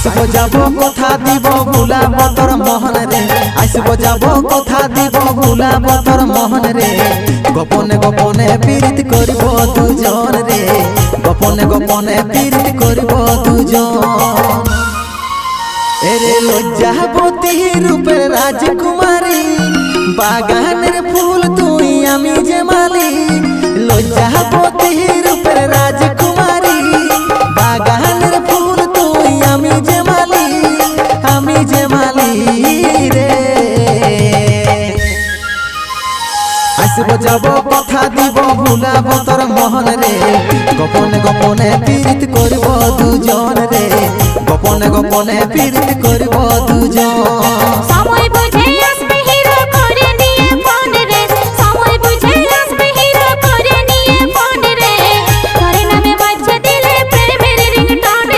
আসব যাব কথা দিব ভুলাব তোর মোহন রে আসব যাব কথা দিব ভুলাব তোর মোহন রে গোপনে গোপনে পীড়িত করিব দুজন রে গোপনে গোপনে পীড়িত করিব দুজন এরে লজ্জাবতী রূপের রাজকুমারী বাগানের ফুল তুই আমি যে মালি লজ্জাবতী রূপের রাজকুমারী বাগানের ফুল তুই আমি যে মালি রে আসব যাব কথা দিব ভুলাব তোর মোহন রে গোপনে গোপনে পীড়িত করিব দুজন রে গোপনে গোপনে পীড়িত করিব